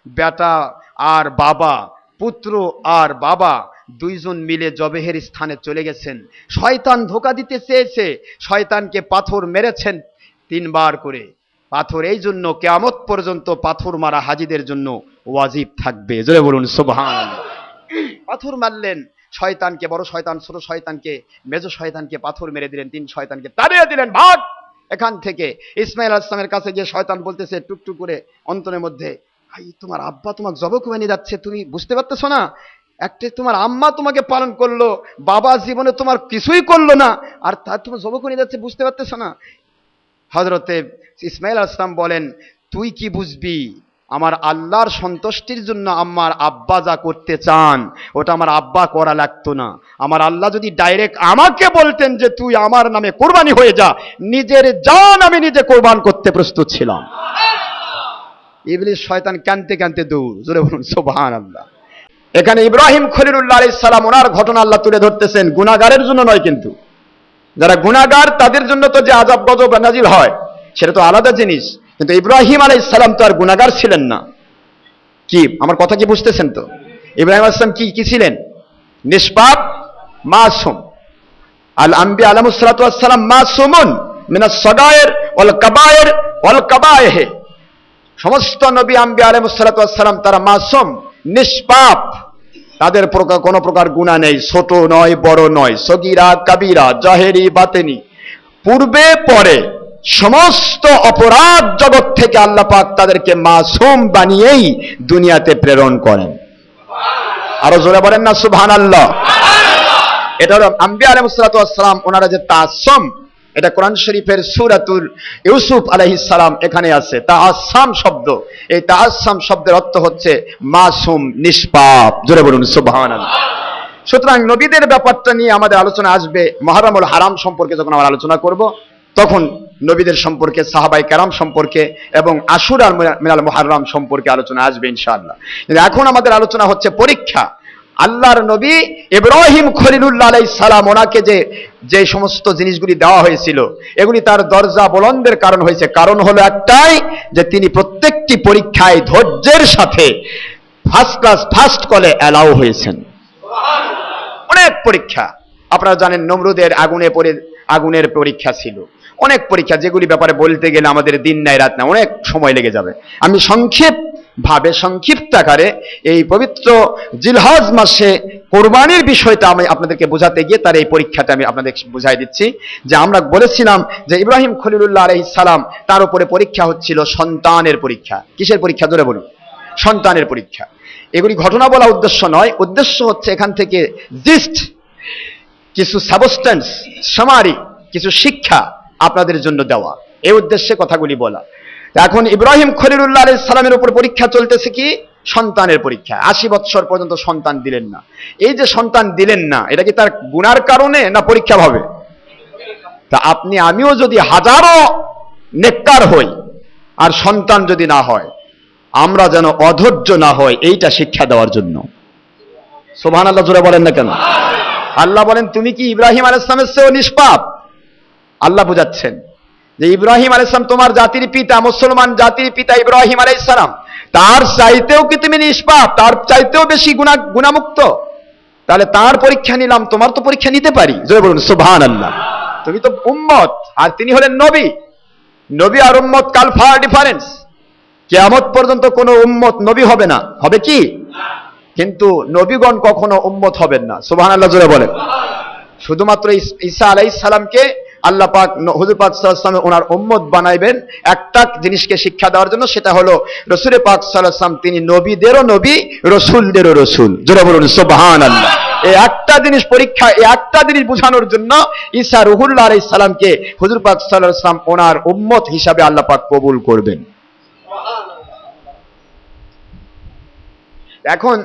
বেটা আর বাবা, পুত্র আর বাবা দুইজন মিলে জবেহের স্থানে চলে গেছেন। শয়তান ধোঁকা দিতে চেয়েছে, শয়তানকে পাথর মেরেছেন 3 বার করে। পাথর এই জন্য কিয়ামত পর্যন্ত পাথর মারা হাজীদের জন্য ওয়াজিব থাকবে। জোরে বলুন সুবহানাল্লাহ। পাথর মারলেন শয়তানকে, বড় শয়তান ছোট শয়তানকে, মেজো শয়তানকে পাথর মেরে দিলেন, 3 শয়তানকে তাড়িয়ে দিলেন, ভাগ এখান থেকে। ইসমাঈল আলাইহিস সালামের কাছে গিয়ে শয়তান বলতেছে টুকটুক করে অন্তরের মধ্যে, ভাই তোমার আব্বা তোমাকে জব করে নিয়ে যাচ্ছে, তুমি বুঝতে পারতেছো না? একটা তোমার আম্মা তোমাকে পালন করলো, বাবা জীবনে তোমার কিছুই করলো না, আর তার তোমার জব করে নিয়ে যাচ্ছে, বুঝতে পারতেছো না? হযরতে ইসমাঈল আলাইহিস সালাম বলেন, তুই কি বুঝবি? আমার আল্লাহর সন্তুষ্টির জন্য আমার আব্বা যা করতে চান ওটা আমার আব্বা করা লাগতো না। আমার আল্লাহ যদি ডাইরেক্ট আমাকে বলতেন যে তুই আমার নামে কোরবানি হয়ে যা, নিজের জান আমি নিজে কোরবান করতে প্রস্তুত ছিলাম। ইবলিস শয়তান কানতে কানতে দৌড়। জোরে বলুন সুবহানাল্লাহ। এখানে ইব্রাহিম খলিলুল্লাহ আলাইহিস সালাম ওনার ঘটনা আল্লাহ তুলে ধরতেছেন, গুনাহগারের জন্য নয়। কিন্তু যারা গুনাহগার তাদের জন্য তো যে আযাব গজব নাজিল হয় সেটা তো আলাদা জিনিস, কিন্তু ইব্রাহিম আলাইহিস সালাম তো আর গুনাহগার ছিলেন না। কি আমার কথা কি বুঝতেছেন? তো ইব্রাহিম আলাইহিস সালাম কি ছিলেন? নিষ্পাপ, মাসুম। আল আম্বিয়া আলাইহিস সালাতু ওয়াস সালাম মাসুমুন মিনাস সাগায়ের ওয়াল কাবায়ের ওয়াল কাবায়েহ। সমস্ত নবী আম্বিয়া আলাইহিস সালাতু ওয়াস সালাম তারা মাসুম, নিষ্পাপ, তাদের কোনো প্রকার গুনাহ নেই, ছোট নয় বড় নয়, সগীরা কাবীরা, জাহেরি বাতেনি, পূর্বে পরে সমস্ত অপরাধ জগৎ থেকে আল্লাহ পাক তাদেরকে মাসুম বানিয়েই দুনিয়াতে প্রেরণ করেন। আরো জোরে বলেন না সুবহানাল্লাহ। এটা হলো আম্বিয়া আলাইহিস সালাতু ওয়াস সালাম ওনারা যে তাআসসুম, এটা কোরআন শরীফের সূরাতুল ইউসুফ আলাইহিস সালাম এখানে আছে তাআসসাম শব্দ। এই তাআসসাম শব্দের অর্থ হচ্ছে মাসুম, নিষ্পাপ। জোরে বলুন সুবহানাল্লাহ। সুতরাং নবীদের ব্যাপারটা নিয়ে আমাদের আলোচনা আসবে। মুহররমুল হারাম সম্পর্কে যখন আমরা আলোচনা করব তখন নবীদের সম্পর্কে, সাহাবায়ে কেরাম সম্পর্কে এবং আশুরা মিনাল মুহাররম সম্পর্কে আলোচনা আসবে ইনশাআল্লাহ। এখন আমাদের আলোচনা হচ্ছে পরীক্ষা। আল্লাহর নবী ইব্রাহিম খলিলুল্লাহ আলাইহিস সালাম ওনাকে যে সমস্ত জিনিসগুলি দেওয়া হয়েছিল এগুলি তার দরজা বুলন্দের কারণ হয়েছে। কারণ হলো একটাই, যে তিনি প্রত্যেকটি পরীক্ষায় ধৈর্যের সাথে ফার্স্ট ক্লাস ফার্স্ট কলে অ্যালাউ হয়েছেন। অনেক পরীক্ষা আপনারা জানেন, নমরুদের আগুনের পরীক্ষা ছিল, অনেক পরীক্ষা যেগুলি ব্যাপারে বলতে গেলে আমাদের দিন নাই রাত নাই, অনেক সময় লেগে যাবে। আমি সংক্ষিপ্ত আকারে এই পবিত্র জিলহজ মাসে কোরবানির বিষয়টা আমি আপনাদেরকে বোঝাতে গিয়ে তার এই পরীক্ষাটা আমি আপনাদের বুঝাই দিচ্ছি। যে আমরা বলেছিলাম যে ইব্রাহিম খলিলুল্লাহ আলাইহিস সালাম তার উপরে পরীক্ষা হচ্ছিল সন্তানের পরীক্ষা। কিসের পরীক্ষা? ধরে বলুন, সন্তানের পরীক্ষা। এগুলি ঘটনা বলা উদ্দেশ্য নয়, উদ্দেশ্য হচ্ছে এখান থেকে জিস্ট কিছু সাবস্টেন্স, সামারি কিছু শিক্ষা আপনাদের জন্য দেওয়া, এই উদ্দেশ্যে কথাগুলি বলা। এখন ইব্রাহিম খলিলুল্লাহ আলাইহিস সালামের উপর পরীক্ষা চলতেছে কি? সন্তানের পরীক্ষা। 80 বছর পর্যন্ত সন্তান দিলেন না। এই যে সন্তান দিলেন না, এটা কি তার গুনার কারণে না পরীক্ষা ভাবে? তা আপনি আমিও যদি হাজারো নেককার হই আর সন্তান যদি না হয়, আমরা যেন অধৈর্য না হয়, এইটা শিক্ষা দেওয়ার জন্য। সুবহানাল্লাহ জোরে বলেন না কেন? আল্লাহ বলেন তুমি কি ইব্রাহিম আলাইহিস সালামের চেয়েও নিষ্পাপ? আল্লাহ বুঝাচ্ছেন যে ইব্রাহিম আলাইহিস সালাম তোমার জাতির পিতা, মুসলমান জাতির পিতা ইব্রাহিম আলাইহিস সালাম, তার চাইতেও কি তুমি নিষ্পাপ? তার চাইতেও বেশি গুনাহমুক্ত? তাহলে তার পরীক্ষা নিলাম, তোমার তো পরীক্ষা নিতে পারি। জোরে বলুন সুবহানাল্লাহ। তুমি তো উম্মত আর তিনি হলেন নবী। নবী আর উম্মত কাল ফার ডিফারেন্স। কিয়ামত পর্যন্ত কোনো উম্মত নবী হবে না, হবে কি? কিন্তু নবীগণ কখনো উম্মত হবেন না। সুবহানাল্লাহ জোরে বলেন। শুধুমাত্র ঈসা আলাইহিস সালামকে আল্লাহ পাক হুজুর পাক সাল্লাল্লাহু আলাইহি ওয়াসাল্লাম ওনার উম্মত বানাইবেন একটা জিনিসকে শিক্ষা দেওয়ার জন্য, সেটা হলো রাসূল পাক সাল্লাল্লাহু আলাইহি ওয়াসাল্লাম তিনি নবীদেরও নবী, রাসূলদেরও রাসূল। জোরে বলুন সুবহানাল্লাহ। এই একটা জিনিস পরীক্ষা, এই একটা জিনিস বোঝানোর জন্য ঈসা রূহুল্লাহ আলাইহিস সালামকে হুজুর পাক সাল্লাল্লাহু আলাইহি ওয়াসাল্লাম ওনার উম্মত হিসাবে আল্লাহ পাক কবুল করবেন। এখন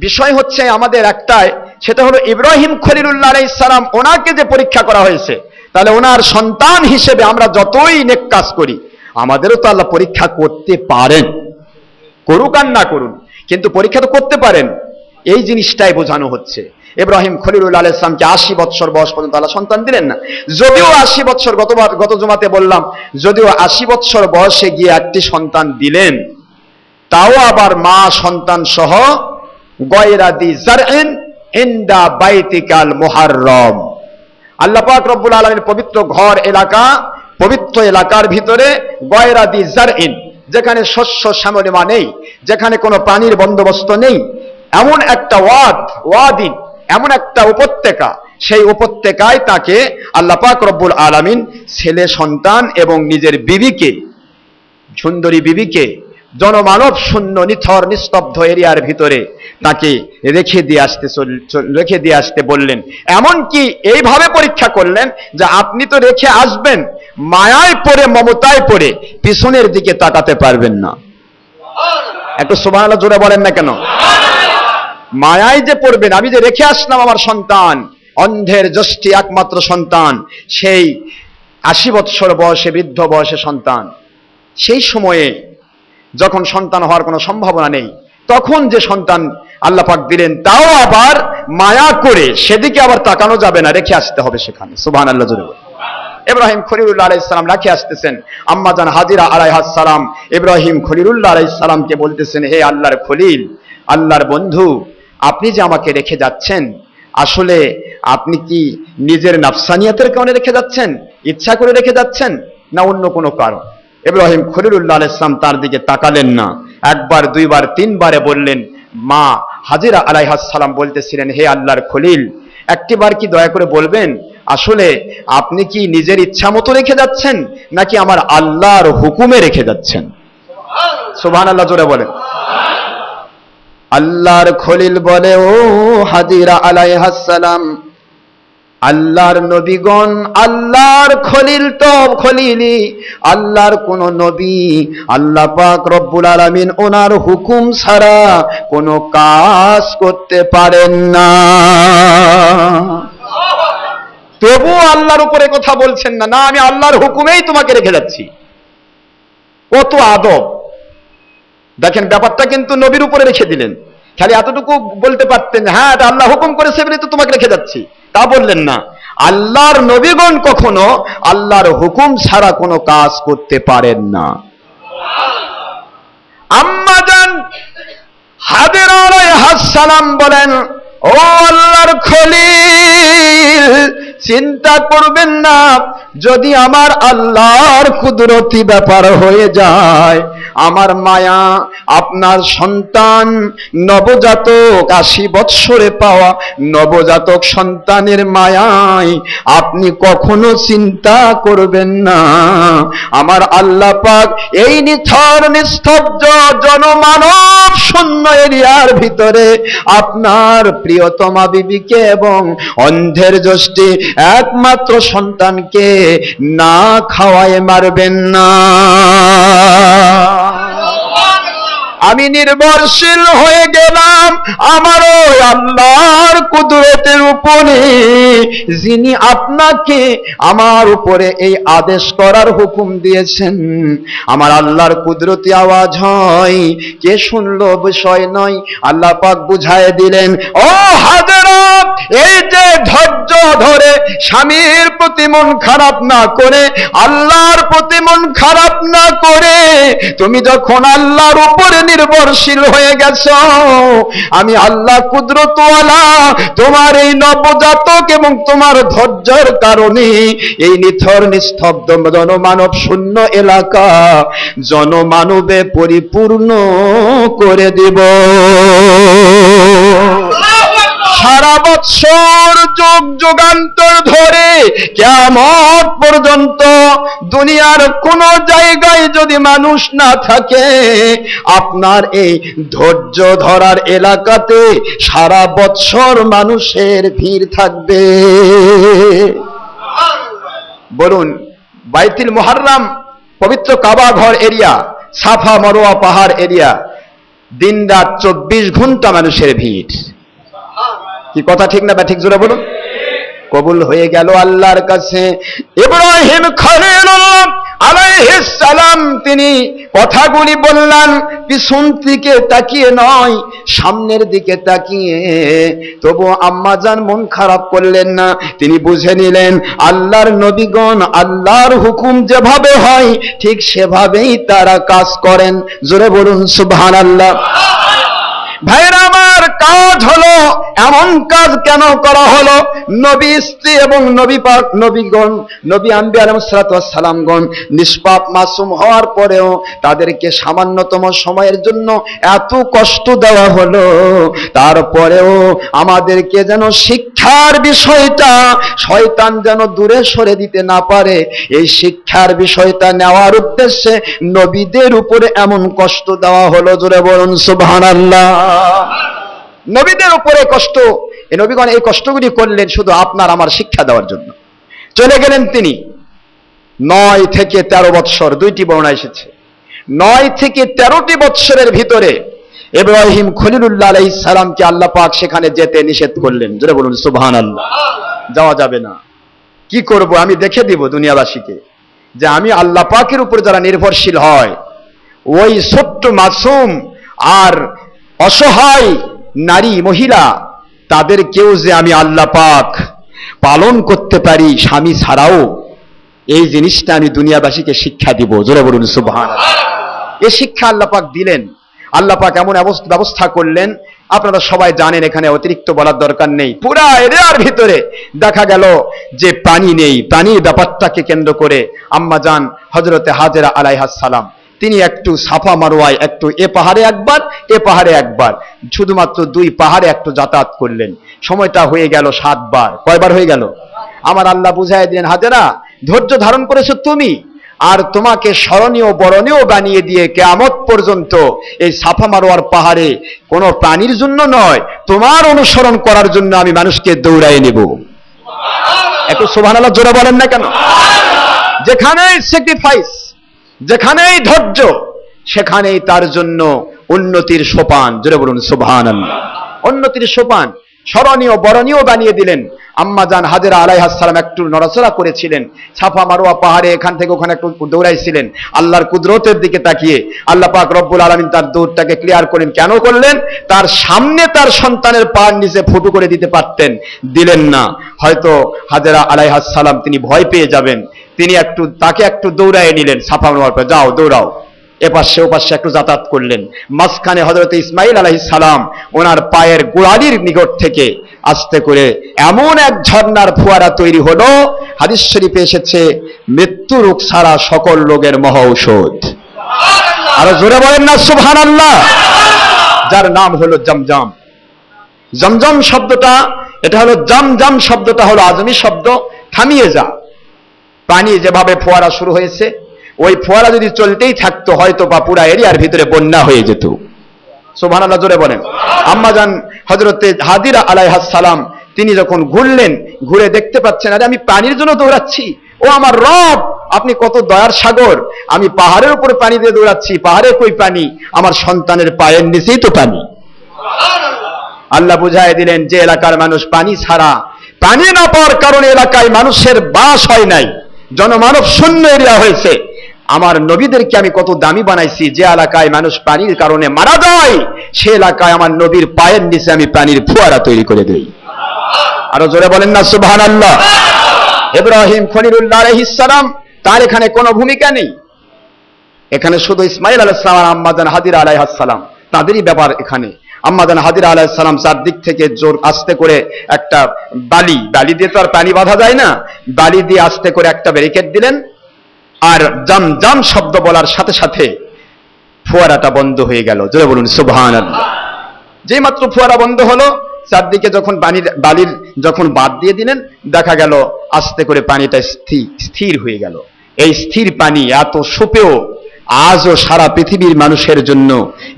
বিষয় হচ্ছে আমাদের একটাই, সেটা হলো ইব্রাহিম খলিলুল্লাহ আলাইহিস সালাম ওনাকে যে পরীক্ষা করা হয়েছে, তাহলে ওনার সন্তান হিসেবে আমরা যতই নেক কাজ করি আমাদেরও তো আল্লাহ পরীক্ষা করতে পারেন, করুক আর না করুন, কিন্তু পরীক্ষা তো করতে পারেন। এই জিনিসটাই বোঝানো হচ্ছে। ইব্রাহিম খলিলুল্লাহ আলাইহিস সালামকে 80 বছর বয়স পর্যন্ত আল্লাহ সন্তান দিলেন না। যদিও 80 বছর, গত জুমাতে বললাম, যদিও 80 বছর বয়সে গিয়ে একটি সন্তান দিলেন, তাও আবার মা সন্তান সহ গয়রা দি জারইন ইনদা বাইতিকাল মুহাররম। আল্লাহ পাক রব্বুল আলামিন পবিত্র ঘর এলাকা, পবিত্র এলাকার ভিতরে গয়রা দি জারইন, যেখানে শস্য শ্যামলিমা নেই, যেখানে কোনো পানির বন্দোবস্ত নেই, এমন একটা ওয়াদি, এমন একটা উপত্যকা, সেই উপত্যকায় তাকে আল্লাহ পাক রব্বুল আলামিন ছেলে সন্তান এবং নিজের বিবিকে, সুন্দরী বিবিকে জনমানব শূন্য নিথর নিস্তব্ধ এরিয়ার ভিতরে তাকে রেখে দিয়ে আসতে বললেন। এমনকি এইভাবে পরীক্ষা করলেন যে আপনি তো রেখে আসবেন, মায়ায় পড়ে মমতায় পড়ে পিছনের দিকে তাকাতে পারবেন না। একটু সুবহানাল্লাহ জোরে বলেন না কেন? মায়ায় যে পড়বেন, আমি যে রেখে আসলাম আমার সন্তান, অন্ধের জ্যেষ্ঠী একমাত্র সন্তান, সেই 80 বৎসর বয়সে, বৃদ্ধ বয়সে সন্তান, সেই সময়ে যখন সন্তান হওয়ার কোনো সম্ভাবনা নেই, তখন যে সন্তান আল্লাহ পাক দিলেন, তাও আবার মায়া করে সেদিকে আবার তাকানো যাবে না, রেখে আসতে হবে সেখানে। সুবহানাল্লাহ জোরে বলেন। ইব্রাহিম খলিলুল্লাহ আলাইহিস সালাম রাখে আসতেছেন, আম্মাজান হাজিরা আলাইহাস সালাম ইব্রাহিম খলিলুল্লাহ আলাইহিস সালামকে বলতেছেন, হে আল্লাহর খলিল, আল্লাহর বন্ধু, আপনি যে আমাকে রেখে যাচ্ছেন, আসলে আপনি কি নিজের নাফসানিয়াতের কারণে রেখে যাচ্ছেন, ইচ্ছা করে রেখে যাচ্ছেন, না অন্য কোনো কারণ? ইব্রাহিম খলিলুল্লাহ আলাইহিস সালাম তার দিকে তাকালেন না, একবার, দুইবার, তিনবারে বললেন। মা হাজিরা আলাইহাস সালাম বলতেছিলেন, হে আল্লাহর খলিল, একটিবার কি দয়া করে বলবেন, আসলে আপনি কি নিজের ইচ্ছা মতো রেখে যাচ্ছেন, নাকি আমার আল্লাহর হুকুমে রেখে যাচ্ছেন? সুবহানাল্লাহ জোরে বলেন। আল্লাহর খলিল বলে, ও হাজিরা আলাইহাস সালাম, আল্লাহর নবীগণ, আল্লাহর খলিল তো খলিলি, আল্লাহর কোন নবী আল্লাহ পাক রব্বুল আলামিন ওনার হুকুম ছাড়া কোনো কাজ করতে পারেন না। তবু আল্লাহর উপরে কথা বলছেন না, না আমি আল্লাহর হুকুমেই তোমাকে রেখে যাচ্ছি। কত আদব দেখেন, ব্যাপারটা কিন্তু নবীর উপরে রেখে দিলেন। খালি এতটুকু বলতে পারতেন, হ্যাঁ এটা আল্লাহ হুকুম করেছে বলে তো তোমাকে রেখে যাচ্ছি, তা বললেন না। আল্লাহর নবীগণ কখনো আল্লাহর হুকুম ছাড়া কোনো কাজ করতে পারেন না। আম্মাজান হাজিরা আলাইহাস সালাম বলেন, ও আল্লাহর খলিল, চিন্তা করবেন না, যদি আমার আল্লাহর কুদরতি ব্যাপার হয়ে যায়, আমার মায়া আপনার সন্তান নবজাতক, 80 বৎসরে পাওয়া নবজাতক সন্তানের মায়ায় আপনি কখনো চিন্তা করবেন না, আমার আল্লাহ পাক এই নিথর নিস্তব্ধ জনমানব শূন্য এরিয়ার ভিতরে আপনার প্রিয়তমা বিবিকে এবং অন্ধের জ্যেষ্ঠী একমাত্র সন্তানকে না খাওয়ায় মারবেন না। আমি নির্ভরশীল হয়ে গেলাম আমার ওই আল্লাহর কুদরতের উপরে, যিনি আপনাকে আমার উপরে এই আদেশ করার হুকুম দিয়েছেন। আমার আল্লাহর কুদরতি আওয়াজ হয়, কে শুনলো বিষয় নয়, আল্লাহ পাক বুঝায় দিলেন, ও হাজেরা, এই যে ধৈর্য ধরে স্বামীর প্রতি মন খারাপ না করে, আল্লাহর প্রতি মন খারাপ না করে তুমি যখন আল্লাহর উপরে নির্ভরশীল হয়ে গেছো, আমি আল্লাহ কুদরতওয়ালা তোমার এই নবজাতক এবং তোমার ধৈর্যের কারণে এই নিথর নিস্তব্ধ জনমানব শূন্য এলাকা জনমানবে পরিপূর্ণ করে দিব। সারা বৎসর যুগ যুগান্তর ধরে কিয়ামত পর্যন্ত দুনিয়ার কোন জায়গায় যদি মানুষ না থাকে, আপনার এই ধৈর্য ধরার এলাকাতে সারা বৎসর মানুষের ভিড় থাকবে। বলুন, বাইতুল মুহাররম পবিত্র কাবা ঘর এরিয়া, সাফা মারওয়া পাহাড় এরিয়া, দিন রাত 24 ঘন্টা মানুষের ভিড়। কি কথা ঠিক না ঠিক জোরে বলুন? কবুল হয়ে গেল আল্লাহর কাছে। ইব্রাহিম খলিলুল্লাহ আলাইহিস সালাম তিনি কথাগুলি বললেন পিছন দিকে তাকিয়ে নয়, সামনের দিকে তাকিয়ে। তবু আম্মাজান মন খারাপ করলেন না, তিনি বুঝে নিলেন আল্লাহর নবীগণ আল্লাহর হুকুম যেভাবে হয় ঠিক সেভাবেই তারা কাজ করেন। জোরে বলুন সুবহানাল্লাহ। ভাইরা আমার, কাজ হলো এমন কাজ কেন করা হলো? নবী স্ত্রী এবং নবী পাক নবীগণ, নবী আম্বিয়া আলাইহিস সালাতু ওয়াস সালামগণ নিষ্পাপ মাসুম হওয়ার পরেও তাদেরকে সামান্যতম সময়ের জন্য এত কষ্ট দেওয়া হলো, তারপরেও আমাদেরকে যেন শিক্ষার বিষয়টা শয়তান যেন দূরে সরে দিতে না পারে, এই শিক্ষার বিষয়টা নেওয়ার উদ্দেশ্যে নবীদের উপরে এমন কষ্ট দেওয়া হলো। জোরে বলুন সুবহানাল্লাহ। নবীদের উপরে কষ্ট, এই নবীগণ এই কষ্টগুলি করলেন শুধু আপনার আমার শিক্ষা দেওয়ার জন্য। চলে গেলেন তিনি 9 থেকে 13 বৎসর, দুইটি বর্ণনা এসেছে। 9 থেকে 13টি বৎসরের ভিতরে ইব্রাহিম খলিলুল্লাহ আলাইহিস সালামকে আল্লাহ পাক সেখানে যেতে নিষেধ করলেন। জোরে বলুন সুবহানাল্লাহ। যাওয়া যাবে না। কি করব? আমি দেখে দিব দুনিয়াবাসীকে যে আমি আল্লাহ পাকের উপর যারা নির্ভরশীল হয়, ওই ছোট্ট মাসুম আর অসহায় নারী মহিলা তাদেরকেও যে আমি আল্লাহ পাক পালন করতে পারি স্বামী ছাড়াও, এই জিনিসটা আমি দুনিয়াবাসীকে শিক্ষা দিব। জোরে বলুন সুবহানাল্লাহ। এই শিক্ষা আল্লাহ পাক দিলেন। আল্লাহ পাক এমন ব্যবস্থা করলেন, আপনারা সবাই জানেন, এখানে অতিরিক্ত বলার দরকার নেই। পুরা এরিয়ার ভিতরে দেখা গেল যে পানি নেই। পানির ব্যাপারটাকে কেন্দ্র করে আম্মা জান হযরতে হাজেরা আলাইহাস সালাম তিনি একটু সাফা মারওয়ায়, একটু এ পাহাড়ে একবার এ পাহাড়ে একবার, শুধুমাত্র 2 পাহাড়ে একটু যাতায়াত করলেন। সময়টা হয়ে গেল 7 বার। কয়বার হয়ে গেল? আমার আল্লাহ বুঝাই দিলেন, হাজেরা ধৈর্য ধারণ করেছো তুমি, আর তোমাকে স্মরণীয় বরণীয় বানিয়ে দিয়ে কিয়ামত পর্যন্ত এই সাফা মারওয়ার পাহাড়ে কোনো প্রাণীর জন্য নয়, তোমার অনুসরণ করার জন্য আমি মানুষকে দৌড়াই নেব। একটু সুবহানাল্লাহ জোরে বলেন না কেন? যেখানেই স্যাক্রিফাইস, যেখানেই ধৈর্য, সেখানেই তার জন্য উন্নতির সোপান। জোরে বলুন সুবহানাল্লাহ। উন্নতির সোপান স্মরণীয় বরণীয় বানিয়ে দিলেন। আম্মা জান হাজেরা আলাইহাস সালাম একটু নড়াচড়া করেছিলেন, সাফা মারওয়া পাহাড়ে এখান থেকে ওখানে একটু দৌড়াইছিলেন। আল্লাহর কুদরতের দিকে তাকিয়ে আল্লাহ পাক রব্বুল আলামিন তার দৌড়টাকে ক্লিয়ার করেন। কেন করলেন? তার সামনে তার সন্তানের পায়ের নিচে ফুটো করে দিতে পারতেন, দিলেন না। হয়তো হাজেরা আলাইহাস সালাম তিনি ভয় পেয়ে যাবেন, তিনি তাকে একটু দৌড়ায় নিলেন। সাফা মারওয়ার পর যাও দৌড়াও, এপাশে ওপাশে একটু যাতায়াত করলেন। মাঝখানে হযরত ইসমাইল আলাইহিস সালাম ওনার পায়ের গোড়ালির নিকট থেকে আস্তে করে এমন এক ঝর্ণার ফোয়ারা তৈরি হলো, হাদিস শরীফে এসেছে মৃত্যু রোগ ছাড়া সকল রোগের মহা ঔষধ। আরো জোরে বলেন না সুবহানাল্লাহ। যার নাম হলো জমজম। জমজম শব্দটা, এটা হলো জমজম শব্দটা হলো আজমি শব্দ, থামিয়ে যা। পানি যেভাবে ফোয়ারা শুরু হয়েছে, ওই ফোয়ারা যদি চলতেই থাকতো হয়তো বা পুরা এরিয়ার ভিতরে বন্যা হয়ে যেত। সুবহানাল্লাহ জোরে বলেন। আম্মা জান হযরতে হাজেরা আলাইহাস সালাম তিনি যখন ঘুরলেন, ঘুরে দেখতে পাচ্ছেন আরে আমি পানির জন্য দৌড়াচ্ছি, ও আমার রব আপনি কত দয়ার সাগর, আমি পাহাড়ের উপরে পানি দিয়ে দৌড়াচ্ছি, পাহাড়ে কই পানি, আমার সন্তানের পায়ের নিচেই তো পানি। আল্লাহ বুঝাই দিলেন যে এলাকার মানুষ পানি ছাড়া, পানি না পাওয়ার কারণে এলাকায় মানুষের বাস হয় নাই, জনমানব শূন্য এরিয়া হয়েছে। আমার নবীদেরকে আমি কত দামি বানাইছি, যে এলাকায় মানুষ পানির কারণে মারা যায় সে এলাকায় আমার নবীর পায়ের নিচে আমি পানির ফোয়ারা তৈরি করে দেই। আরো জোরে বলেন না সুবহানাল্লাহ। ইব্রাহিম খলিলুল্লাহ আলাইহিস সালাম তার এখানে কোনো ভূমিকা নেই, এখানে শুধু ইসমাইল আলাইহিস সালাম আর আম্মা জান হাজেরা আলাইহাস সালাম তাদেরই ব্যাপার। এখানে আম্মা জান হাজেরা আলাইহিস সালাম চারদিক থেকে জোর আস্তে করে একটা বালি দিয়ে তো আর পানি বাঁধা যায় না, বালি দিয়ে আস্তে করে একটা ব্যারিকেড দিলেন, আর জমজম শব্দ বলার সাথে সাথে ফোয়ারাটা বন্ধ হয়ে গেল। জোরে বলুন সুবহানাল্লাহ। যেই মাত্র ফোয়ারা বন্ধ হলো, চারদিকে যখন বালির যখন বাদ দিয়ে দিলেন, দেখা গেল আস্তে করে পানিটা স্থির হয়ে গেল। এই স্থির পানি এত সুপেয়, আজও সারা পৃথিবীর মানুষের জন্য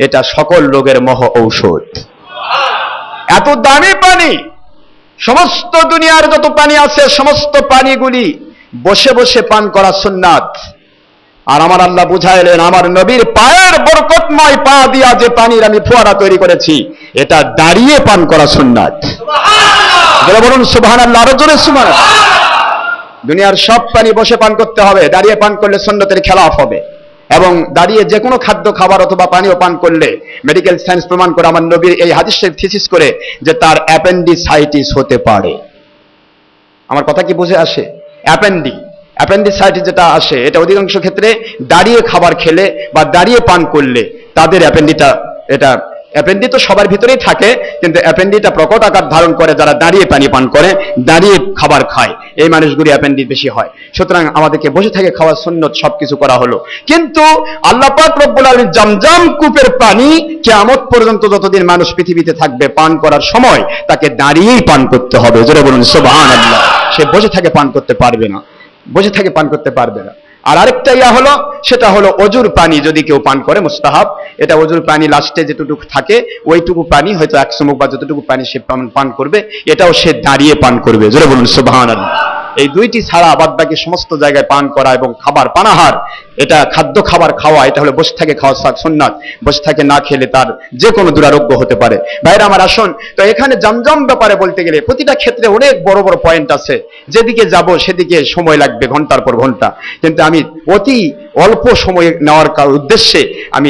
এটা সকল রোগের মহা ঔষধ। এত দামি পানি, সমস্ত দুনিয়ার যত পানি আছে সমস্ত পানিগুলি বসে বসে পান করা সুন্নাত। আর আমার আল্লাহ বুঝাইলেন আমার নবীর পায়ের বরকতময় পা দিয়া যে পানির আমি ফোয়ারা তৈরি করেছি এটা দাঁড়িয়ে পান করা সুন্নাত। যারা বলুন সুবহানাল্লাহ, আরো জোরে সুবহানাল্লাহ। দুনিয়ার সব পানি বসে পান করতে হবে, দাঁড়িয়ে পান করলে সুন্নতের খেলাফ হবে। এবং দাঁড়িয়ে যে কোনো খাদ্য খাবার অথবা পানীয় পান করলে মেডিকেল সায়েন্স প্রমাণ করে, আমার নবীর এই হাদিসের থিসিস করে, যে তার অ্যাপেন্ডিসাইটিস হতে পারে। আমার কথা কি বুঝে আসে? অ্যাপেন্ডিসাইটিস যেটা আসে, এটা অধিকাংশ ক্ষেত্রে দাঁড়িয়ে খাবার খেলে বা দাঁড়িয়ে পান করলে তাদের অ্যাপেন্ডি তো সবার ভিতরেই থাকে, কিন্তু অ্যাপেন্ডিটা প্রকট আকার ধারণ করে যারা দাঁড়িয়ে পানি পান করে, দাঁড়িয়ে খাবার খায়, এই মানুষগুলি অ্যাপেন্ডি বেশি হয়। সুতরাং আমাদেরকে বসে থেকে খাওয়া সুন্নত, সবকিছু করা হলো। কিন্তু আল্লাহ পাক রব্বুল আলামিন জামজাম কূপের পানি কিয়ামত পর্যন্ত যতদিন মানুষ পৃথিবীতে থাকবে, পান করার সময় তাকে দাঁড়িয়েই পান করতে হবে। জোরে বলুন সুবহানাল্লাহ। সে বসে থেকে পান করতে পারবে না, বসে থেকে পান করতে পারবে না। আর আরেকটা হলো, সেটা হলো অজুর পানি যদি কেউ পান করে, মুস্তাহাব। এটা অজুর পানি লাস্টে যেটুকু থাকে ওইটুকু পানি, হয়তো 1 চুমুক বা যতটুকু পানি সে পান করবে, এটাও সে দাঁড়িয়ে পান করবে। জোরে বলুন সুবহানাল্লাহ। এই দুইটি ছাড়া বাদ বাকি সমস্ত জায়গায় পান করা এবং খাবার পানাহার, এটা খাদ্য খাবার খাওয়া, এটা হলো বসে থেকে খাওয়া সুন্নাত। বসে থেকে না খেলে তার যে কোনো দুরারোগ্য হতে পারে। ভাইরা আমার আসুন, তো এখানে জামজাম ব্যাপারে বলতে গেলে প্রতিটা ক্ষেত্রে অনেক বড় বড় পয়েন্ট আছে, যেদিকে যাব সেদিকে সময় লাগবে ঘন্টার পর ঘন্টা, কিন্তু আমি অতি অল্প সময় নেওয়ার উদ্দেশ্যে আমি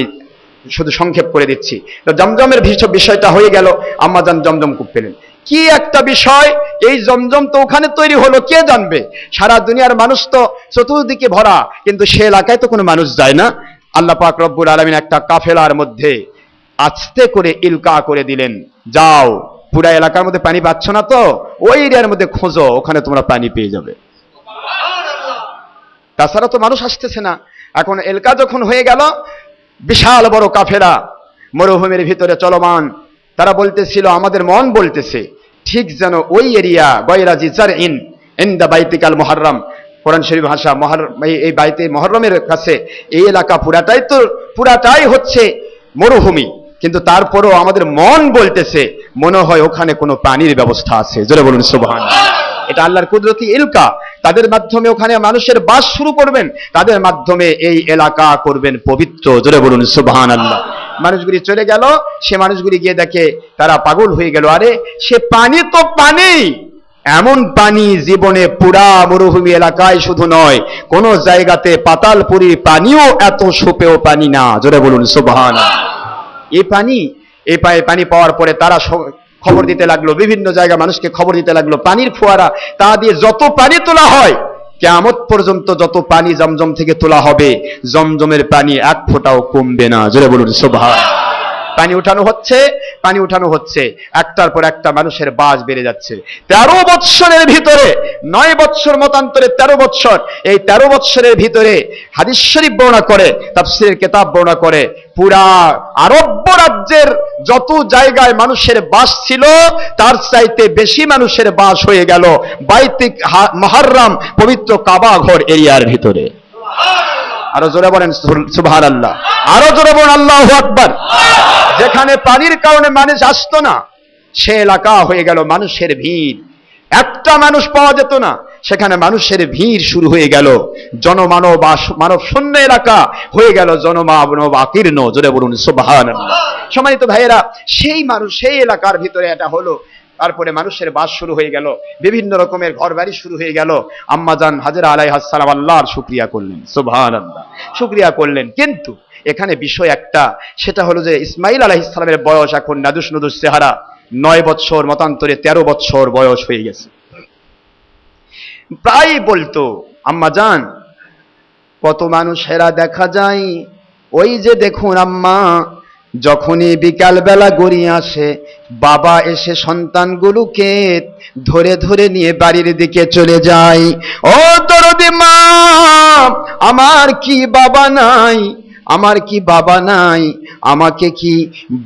শুধু সংক্ষেপ করে দিচ্ছি। তো জমজমের বিষয়টা হয়ে গেল, আম্মাজান জমজম কূপ পেলেন। কি একটা বিষয়, এই জমজম তো ওখানে তৈরি হলো কে জানবে? সারা দুনিয়ার মানুষ তো চতুর্দিকে ভরা, কিন্তু সে এলাকায় তো কোনো মানুষ যায় না। আল্লাহ পাক রব্বুল আলামিন একটা কাফেলার মধ্যে আস্তে করে ইলকা করে দিলেন, যাও পুরা এলাকার মধ্যে পানি পাচ্ছ না তো, ওই এরিয়ার মধ্যে খোঁজো, ওখানে তোমরা পানি পেয়ে যাবে। তাছাড়া তো মানুষ আসতেছে না। এখন এলকা যখন হয়ে গেল, বিশাল বড় কাফেলা মরুভূমির ভিতরে চলমান, তারা বলতেছিল, আমাদের মন বলতেছে ঠিক যেন ওই এরিয়া গয়রাজি জারইন ইনদা বাইতিকাল মুহাররম, কোরআন শরীফ ভাষা এই বাইতে মুহাররমের কাছে এই এলাকা পুরাটাই হচ্ছে মরুভূমি, কিন্তু তারপরও আমাদের মন বলতেছে মনে হয় ওখানে কোনো পানির ব্যবস্থা আছে। জোরে বলুন সুবহানাল্লাহ। এটা আল্লাহর কুদরতি ইলকা। তাদের মাধ্যমে ওখানে মানুষের বাস শুরু করবেন, তাদের মাধ্যমে এই এলাকা করবেন পবিত্র। জোরে বলুন সুবহানাল্লাহ। মানুষগুলি চলে গেল, সে মানুষগুলি গিয়ে দেখে তারা পাগল হয়ে গেল। আরে সে পানি তো পানি, এমন পানি জীবনে পুরা মরুভূমি এলাকায় শুধু নয়, কোন জায়গাতে পাতালপুরি পানিও এত সুপেয় পানি না। জোরে বলুন সুবহানাল্লাহ। এই পানি পাওয়ার পরে তারা খবর দিতে লাগলো, বিভিন্ন জায়গায় মানুষকে খবর দিতে লাগলো, পানির ফোয়ারা, তা দিয়ে যত পানি তোলা হয়, কিয়ামত পর্যন্ত যত পানি জমজম থেকে তোলা হবে, জমজমের পানি এক ফোঁটাও কমবে না। জোরে বলুন সুবহানাল্লাহ। পানি উঠানো হচ্ছে, একটার পর একটা মানুষের বাস বেড়ে যাচ্ছে। 13 বৎসরের ভিতরে, 9 বৎসর মতান্তরে 13 বৎসর, এই 13 বৎসরের ভিতরে হাদিস শরীফ বর্ণনা করে, তাফসীরের কিতাব বর্ণনা করে, পুরা আরব রাজ্যের যত জায়গায় মানুষের বাস ছিল তার চাইতে বেশি মানুষের বাস হয়ে গেল বাইতে মুহাররম পবিত্র কাবা ঘর এরিয়ার ভিতরে। আরো জোরে বলেন সুবহানাল্লাহ, আরো জোরে বলেন আল্লাহু আকবার। যেখানে পানির কারণে মানুষ আসতো না, সে এলাকা হয়ে গেল মানুষের ভিড়, একটা মানুষ পাওয়া যেত না, সেখানে মানুষের ভিড় শুরু হয়ে গেল, মানব শূন্য এলাকা হয়ে গেল জনমানব আকীর্ণ। জোরে বলুন সুবহানাল্লাহ। সম্মানিত ভাইয়েরা, সেই এলাকার ভিতরে এটা হলো, তারপরে মানুষের বাস শুরু হয়ে গেল, বিভিন্ন রকমের ঘর বাড়ি শুরু হয়ে গেল। আম্মাজান হাজরা আলাইহিস সালাম আল্লাহর শুকরিয়া করলেন, সুবহানাল্লাহ, শুকরিয়া করলেন। কিন্তু এখানে বিষয় একটা, সেটা হলো যে ইসমাইল আলাইহিস সালামের বয়স এখন নাদুস চেহারা, 9 বৎসর মতান্তরে 13 বৎসর বয়স হয়ে গেছে। প্রায় বলতো, আম্মাজান কত মানুষেরা দেখা যায়, ওই যে দেখুন আম্মা, যখনই বিকাল বেলা গড়িয়ে আসে, বাবা এসে সন্তানগুলোকে ধরে ধরে নিয়ে বাড়ির দিকে চলে যায়। ও দরদি মা, আমার কি বাবা নাই, আমার কি বাবা নাই, আমাকে কি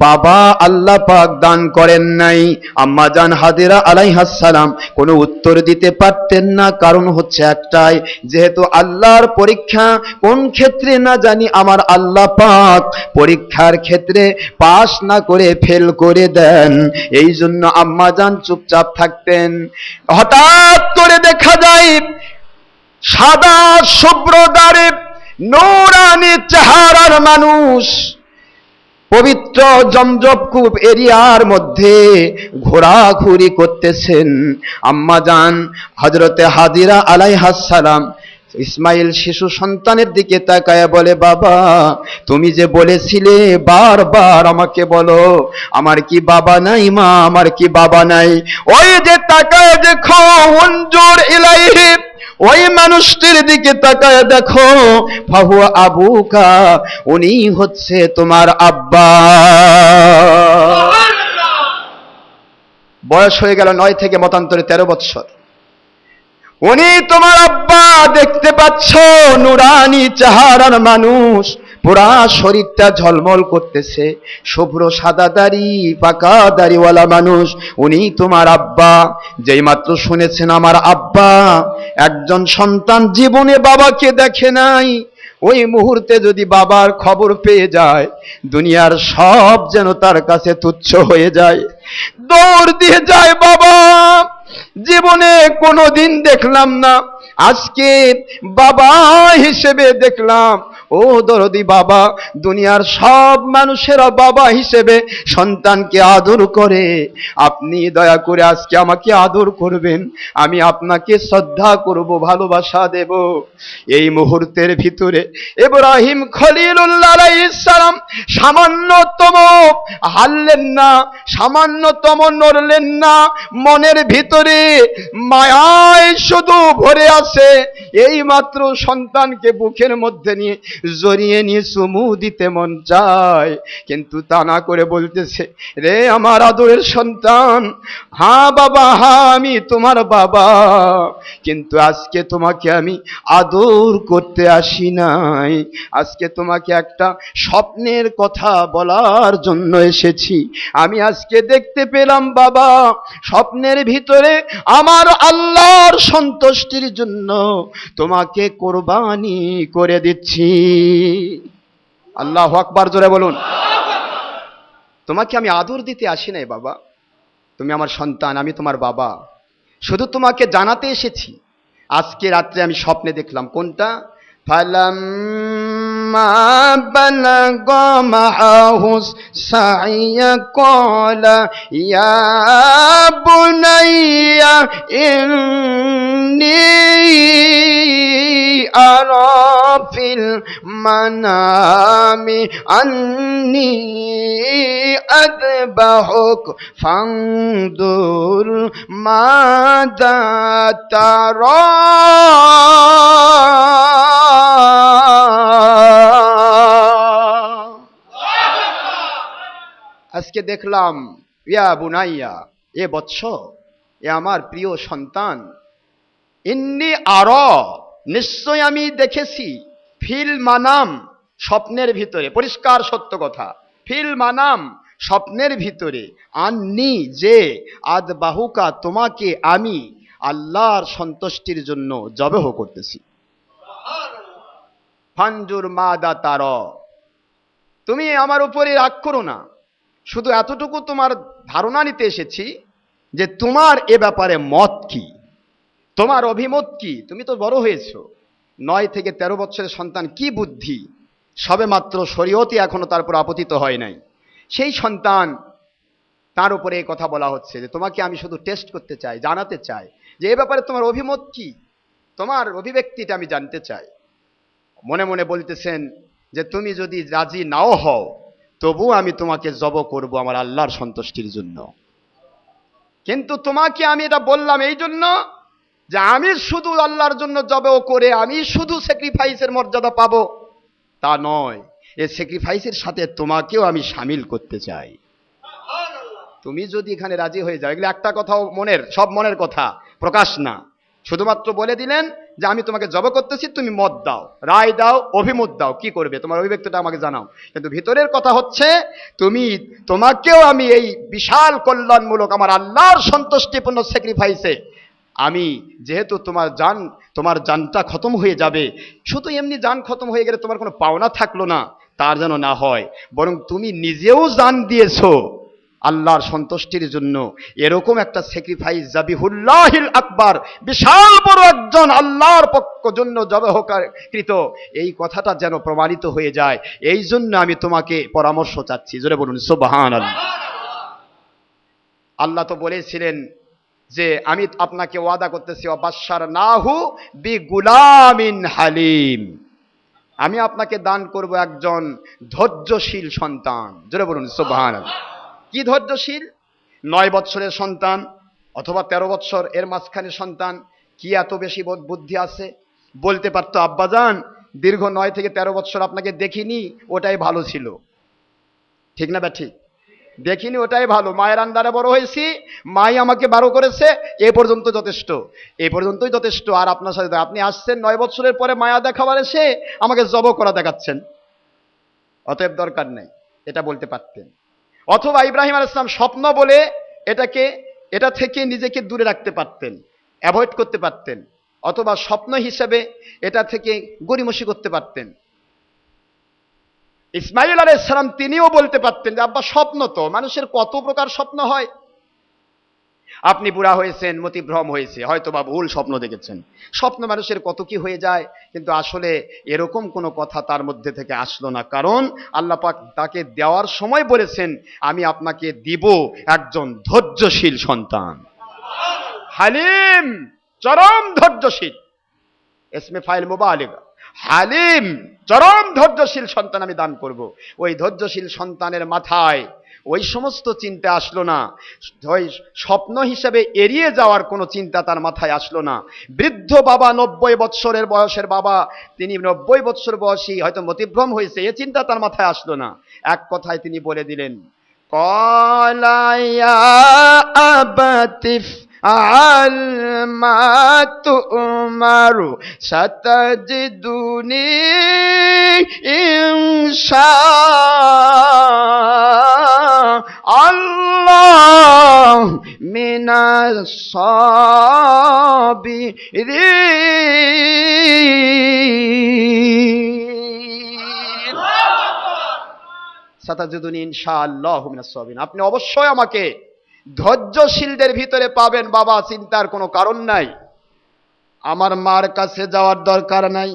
বাবা আল্লাহ পাক দান করেন নাই? আম্মা জান হাজরা আলাইহাস সালাম কোনো উত্তর দিতে পারতেন না। কারণ হচ্ছে একটাই, যেহেতু আল্লাহর পরীক্ষা কোন ক্ষেত্রে না জানি আমার আল্লাহ পাক পরীক্ষার ক্ষেত্রে পাস না করে ফেল করে দেন, এই জন্য আম্মা জান চুপচাপ থাকতেন। হঠাৎ করে দেখা যায় সাদা শুভ্র দাড়ি নূরানি চেহারার মানুষ পবিত্র জমজমকূপ এরিয়ার মধ্যে ঘোরাঘুরি করতেছেন। আম্মাজান হযরতে হাজিরা আলাইহাস সালাম ইসমাইল শিশু সন্তানের দিকে তাকায় বলে, বাবা তুমি যে বলেছিলে বারবার আমাকে বলো আমার কি বাবা নাই, মা আমার কি বাবা নাই? ওই যে তাকায় দেখো, উনজুর ইলাইহি, ওই মানুষটির দিকে তাকায় দেখো, ফাহুয়া আবুকা, উনি হচ্ছে তোমার আব্বা। বয়স হয়ে গেল 9 থেকে মতান্তরে 13 বছর। উনি তোমার আব্বা, দেখতে পাচ্ছ নুরানি চেহারার মানুষ, পুরা শরীরটা ঝলমল করতেছে, শুভ্র সাদা দাড়ি, পাকা দাড়িওয়ালা মানুষ, উনি তোমার আব্বা। যেই মাত্র শুনেছেন আমার আব্বা, একজন সন্তান জীবনে বাবাকে দেখে নাই, ওই মুহূর্তে যদি বাবার খবর পেয়ে যায়, দুনিয়ার সব যেন তার কাছে তুচ্ছ হয়ে যায়। দৌড় দিয়ে যায়, বাবা জীবনে কোনোদিন দেখলাম না, আজকে বাবা হিসেবে দেখলাম। ও দরদি বাবা, দুনিয়ার সব মানুষেরা বাবা হিসেবে সন্তানকে আদর করে, আপনি দয়া করে আজকে আমাকে আদর করবেন, আমি আপনাকে শ্রদ্ধা করব, ভালোবাসা দেব। এই মুহূর্তের ভিতরে ইব্রাহিম খলিলুল্লাহ আলাইহিস সালাম সামান্যতম হাললেন না, সামান্যতম নড়লেন না, মনের ভিতরে মায়ায় শুধু ভরে আছে। এই মাত্র সন্তানকে বুকের মধ্যে নিয়ে জড়িয়ে নিয়ে চুমু দিতে মন চায়, কিন্তু তা না করে বলতেছে, রে আমার আদরের সন্তান, হ্যাঁ বাবা, হ্যাঁ আমি তোমার বাবা, কিন্তু আজকে তোমাকে আমি আদর করতে আসি নাই, আজকে তোমাকে একটা স্বপ্নের কথা বলার জন্য এসেছি। আমি আজকে দেখতে পেলাম বাবা, স্বপ্নের ভিতরে আমার আল্লাহর সন্তুষ্টির জন্য তোমাকে কোরবানি করে দিচ্ছি। আল্লাহু আকবার, জোরে বলুন। তোমাকে আমি আদর দিতে আসি নাই বাবা, তুমি আমার সন্তান, আমি তোমার বাবা, শুধু তোমাকে জানাতে এসেছি। আজকে রাত্রে আমি স্বপ্নে দেখলাম, কোনটা? ফালাম্মা বালাগা মাআহুস সাইয়া ক্বালা ইয়া বুনাইয়া ইন্নী আরা ফিল মানামি আন্নী আযবাহুক ফানদুর মাযা তারা। আজকে দেখলাম, ইয়া বুনাইয়া, এ বৎস, এ আমার প্রিয় সন্তান, ইন্নী আরা, নিশ্চয় আমি দেখেছি, ফিল মানাম, স্বপ্নের ভিতরে, পরিষ্কার সত্য কথা, ফিল মানাম, স্বপ্নের ভিতরে, আন্নি, যে, আযবাহুকা, তোমাকে আমি আল্লাহর সন্তুষ্টির জন্য জবেহ করতেছি। ফানজুর মাদা তারা, তুমি আমার উপরে রাগ করো না, শুধু এতটুকু তোমার ধারণা নিতে এসেছি যে তোমার এ ব্যাপারে মত কি, তোমার অভিমত কি। তুমি তো বড় হয়েছো, 9 থেকে 13 বছরের সন্তান, কি বুদ্ধি, সবে মাত্র শরীয়তে এখনো তার উপর আপতিত হয় নাই, সেই সন্তান, তার উপরে এই কথা বলা হচ্ছে যে তোমাকে আমি শুধু টেস্ট করতে চাই, জানাতে চাই যে এ ব্যাপারে তোমার অভিমত কি, তোমার অভিব্যক্তিটা আমি জানতে চাই। মনে মনে বলতেছেন যে তুমি যদি রাজি নাও হও, তবু আমি তোমাকে জব করব আমার আল্লাহর সন্তুষ্টির জন্য। কিন্তু তোমাকে আমি এটা বললাম এই জন্য যে আমি শুধু আল্লাহর জন্য জবেও করে আমি শুধু স্যাক্রিফাইসের মর্যাদা পাবো তা নয়, এই স্যাক্রিফাইসের সাথে তোমাকেও আমি শামিল করতে চাই। তুমি যদি এখানে রাজি হয়ে যাও, এগুলো একটা কথাও মনের, সব মনের কথা, প্রকাশ না, শুধুমাত্র বলে দিলেন যে আমি তোমাকে জব করতেছি, তুমি মত দাও, রায় দাও, অভিমত দাও, কি করবে তোমার অভিব্যক্তিটা আমাকে জানাও। কিন্তু ভিতরের কথা হচ্ছে তোমাকেও আমি এই বিশাল কল্যাণমূলক আমার আল্লাহর সন্তুষ্টিপূর্ণ স্যাক্রিফাইসে আমি, যেহেতু তোমার জানটা খতম হয়ে যাবে, শুধু এমনি জান খতম হয়ে গেলে তোমার কোনো পাওনা থাকলো না, তার যেন না হয়, বরং তুমি নিজেও জান দিয়েছো, আল্লাহর সন্তুষ্টির জন্য এরকম একটা স্যাক্রিফাইস, জাবিহুল্লাহিল আকবার, বিশাল বড় একজন আল্লাহর পক্ষ জন্য জবাহকৃত, এই কথাটা যেন প্রমাণিত হয়ে যায়, এই জন্য আমি তোমাকে পরামর্শ চাচ্ছি। জোরে বলুন সুবহানাল্লাহ। আল্লাহ তো বলেছিলেন যে আমি আপনাকে ওয়াদা করতেছি, ওয়াবাশশারনাহু বিগুলামিন হালিম, আমি আপনাকে দান করব একজন ধৈর্যশীল সন্তান। জোরে বলুন সুবহানাল্লাহ। কি ধৈর্যশীল? 9 বছরের সন্তান অথবা 13 বছর, এর মাঝখানে সন্তান, কি এত বেশি বুদ্ধি আছে? বলতে পারতো আব্বাজান দীর্ঘ 9 থেকে 13 বছর আপনাকে দেখিনি, ওটাই ভালো ছিল। ঠিক না ঠিক? দেখিনি, ওটাই ভালো। মায়ের আন্ডারে বড় হয়েছি, মাই আমাকে বড় করেছে, এ পর্যন্ত যথেষ্ট, এ পর্যন্তই যথেষ্ট। আর আপনার সাথে আপনি আসছেন 9 বছরের পরে মায়া দেখাবার এসে আমাকে জব করা দেখাচ্ছেন, অতএব দরকার নেই, এটা বলতে পারতেন। অথবা ইব্রাহিম আলাইহিস সালাম স্বপ্ন বলে এটা থেকে নিজেকে দূরে রাখতে পারতেন, অ্যাভয়েড করতে পারতেন, অথবা স্বপ্ন হিসেবে এটা থেকে গড়িমসি করতে পারতেন। ইসমাইল আলাইহিস সালাম তিনিও বলতে পারতেন যে আব্বা স্বপ্ন তো, মানুষের কত প্রকার স্বপ্ন হয়, আপনি বুড়া হয়েছেন, মতিভ্রম হয়েছে, হয়তো বা ভুল স্বপ্ন দেখেছেন, স্বপ্ন মানুষের কত কি হয়ে যায়। কিন্তু আসলে এরকম কোনো কথা তার মধ্যে থেকে আসলো না, কারণ আল্লাহ পাক তাকে দেওয়ার সময় বলেছেন আমি আপনাকে দিব একজন ধৈর্যশীল সন্তান, হালিম, চরম ধৈর্যশীল, ইসমে ফাইল মুবালিগা, হালিম, চরম ধৈর্যশীল সন্তান আমি দান করব। ওই ধৈর্যশীল সন্তানের মাথায় ওই সমস্ত চিন্তা আসলো না, ওই স্বপ্ন হিসেবে এড়িয়ে যাওয়ার কোনো চিন্তা তার মাথায় আসলো না। বৃদ্ধ বাবা, 90 বছরের বয়সের বাবা, তিনি 90 বছর বয়সী, হয়তো মতিভ্রম হয়েছে, এ চিন্তা তার মাথায় আসলো না। এক কথায় তিনি বলে দিলেন, ক্বালা ইয়া আবাতিফ আল মা তুমারু সাতাজিদুনি ইনশাআল্লাহ মিনাস সাবিরিন। সাতাজিদুনি ইনশাআল্লাহু মিনাস সাবিরিন, আপনি অবশ্যই আমাকে ধৈর্যশীলদের ভিতরে পাবেন বাবা, চিন্তার কোনো কারণ নাই। আমার মার কাছে যাওয়ার দরকার নাই।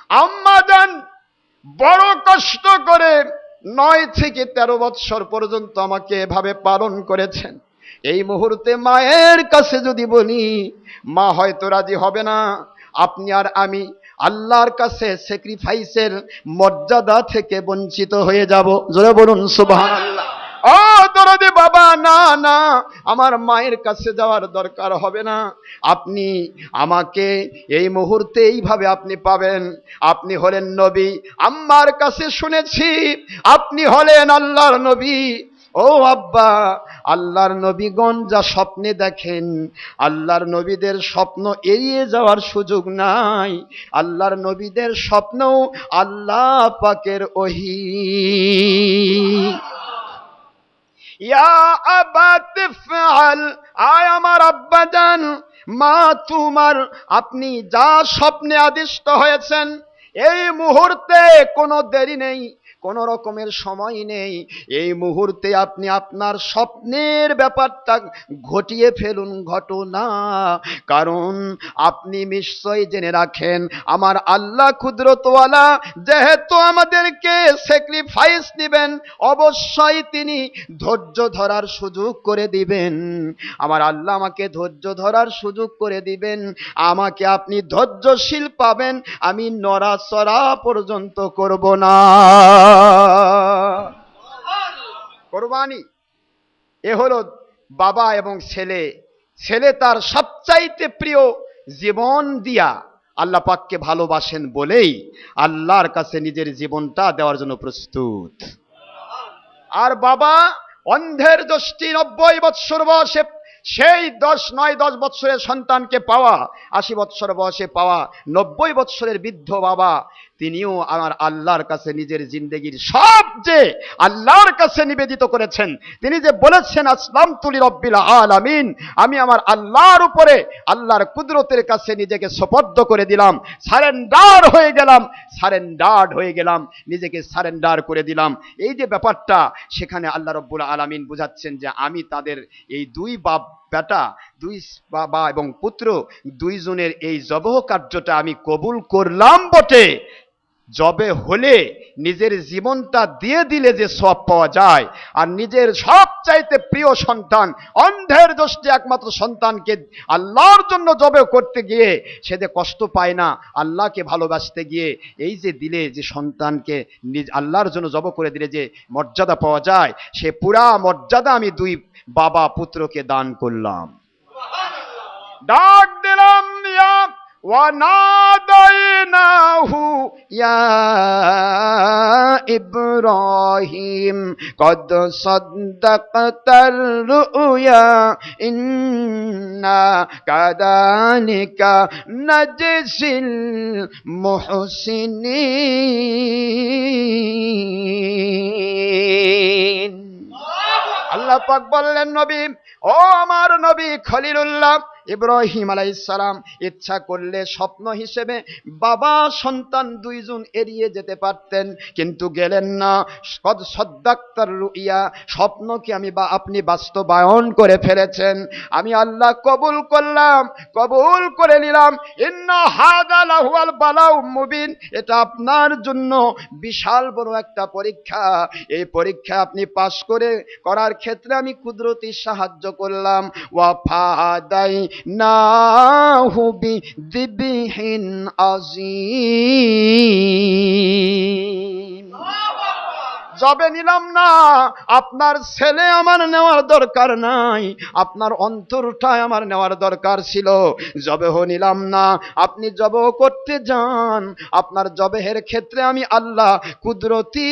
আম্মা জান বড় কষ্ট করে 9 থেকে 13 বছর পর্যন্ত আমাকে এভাবে পালন করেছেন। এই মুহূর্তে মায়ের কাছে যদি বলি, মা হয়তো রাজি হবে না। আপনি আর আমি আল্লাহর কাছে স্যাক্রিফাইসের মর্যাদা থেকে বঞ্চিত হয়ে যাব। জোরে বলুন সুবহানাল্লাহ। ও দরদি বাবা, না না, আমার মায়ের কাছে যাওয়ার দরকার হবে না। আপনি আমাকে এই মুহূর্তে এইভাবে আপনি পাবেন। আপনি হলেন নবী, আম্মার কাছে শুনেছি আপনি হলেন আল্লাহর নবী। ও আব্বা, আল্লাহর নবীগণ যা স্বপ্নে দেখেন, আল্লাহর নবীদের স্বপ্ন এড়িয়ে যাওয়ার সুযোগ নাই। আল্লাহর নবীদের স্বপ্নও আল্লাহ পাকের ওহী। ইয়া আবাতি ফাআল, আয় আমার আব্বাজান, মা তুমার, আপনি যা স্বপ্নে আদিষ্ট হয়েছেন, এই মুহূর্তে কোনো দেরি নেই, কোনো রকমের সময় নেই। এই মুহূর্তে আপনি আপনার স্বপ্নের ব্যাপারটা ঘটিয়ে ফেলুন ঘটনা। কারণ আপনি নিশ্চয়ই জেনে রাখেন, আমার আল্লাহ কুদরতওয়ালা যেহেতু আমাদেরকে স্যাক্রিফাইস দিবেন, অবশ্যই তিনি ধৈর্য ধরার সুযোগ করে দিবেন। আমার আল্লাহ আমাকে ধৈর্য ধরার সুযোগ করে দিবেন, আমাকে আপনি ধৈর্যশীল পাবেন, আমি নড়াচড়া পর্যন্ত করব না। কোরবানি, এ হলো বাবা এবং ছেলে। ছেলে তার সবচাইতে প্রিয় জীবন দিয়া আল্লাহ পাককে ভালোবাসেন বলেই আল্লাহর কাছে নিজের জীবনটা দেওয়ার জন্য প্রস্তুত। আর বাবা অন্ধের দৃষ্টি, 90 বছর বয়সে সেই 9-10 বছরের সন্তানকে পাওয়া, 80 বছর বয়সে পাওয়া 90 বছরের বৃদ্ধ বাবা, তিনিও আমার আল্লাহর কাছে নিজের জিন্দেগির সব যে আল্লাহর কাছে নিবেদিত করেছেন। তিনি যে বলেছেন আসলামতু লিরাব্বিল আলামিন, আমি আমার আল্লাহর উপরে আল্লাহর কুদরতের কাছে নিজেকে সুপর্দ করে দিলাম, সারেন্ডার্ড হয়ে গেলাম, নিজেকে সারেন্ডার করে দিলাম। এই যে ব্যাপারটা, সেখানে আল্লাহ রাব্বুল আলামিন বুঝাচ্ছেন যে আমি তাদের এই দুই বেটা, দুই বাবা এবং পুত্র, দুইজনের এই জবহ কার্যটা আমি কবুল করলাম বটে। জবে হলে নিজের জীবনটা দিয়ে দিলে যে সওয়াব পাওয়া যায়, আর নিজের সবচাইতে প্রিয় সন্তান, অন্ধের দৃষ্টি একমাত্র সন্তানকে আল্লাহর জন্য জবে করতে গিয়ে সে যে কষ্ট পায় না, আল্লাহকে ভালোবাসতে গিয়ে এই যে দিলে, যে সন্তানকে নিজ আল্লাহর জন্য জব করে দিলে যে মর্যাদা পাওয়া যায়, সে পুরা মর্যাদা আমি দুই বাবা পুত্রকে দান করলাম। ডাক দিলাম ইয়া وَنَادَيْنَاهُ يَا إِبْرَاهِيمُ قَدْ صَدَّقْتَ الرُّؤْيَا إِنَّا كَذَلِكَ نَجْزِي الْمُحْسِنِينَ। আল্লাহ পাক বললেন, নবী, ও আমার নবী খলিলুল্লাহ ইব্রাহিম আলাইহিস সালাম ইচ্ছা করলে স্বপ্ন হিসেবে বাবা সন্তান দুইজন এড়িয়ে যেতে পারতেন, কিন্তু গেলেন না। কদ সাদ্দাক্তার রুইয়া, স্বপ্নকে আমি বা আপনি বাস্তবায়ন করে ফেলেছেন, আমি আল্লাহ কবুল করলাম, কবুল করে নিলাম। ইন্না হাযা লাহুয়াল বালাউ মুবিন, এটা আপনার জন্য বিশাল বড় একটা পরীক্ষা। এই পরীক্ষা আপনি পাশ করার ক্ষেত্রে আমি কুদরতি সাহায্য করলাম। ওয়া ফাদাই নাহু বিযিবহিন আযীম। জবে নিলাম না, আপনার ছেলে আমার নেওয়ার দরকার নাই, আপনার অন্তরটাই আমার নেওয়ার দরকার ছিল। জবেহ নিলাম না, আপনি জবেহ করতে যান, আপনার জবেহের ক্ষেত্রে আমি আল্লাহ কুদরতি